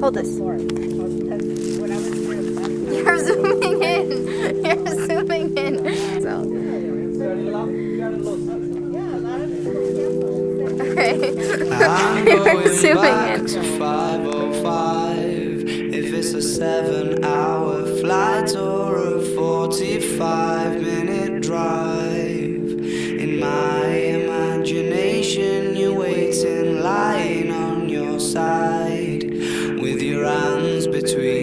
Hold this. You're zooming in. You're zooming in. So. Okay. You're zooming in. To 5:05. If it's a 7-hour flight or a 45-minute drive, in my imagination you're waiting, lying on your side, with your hands between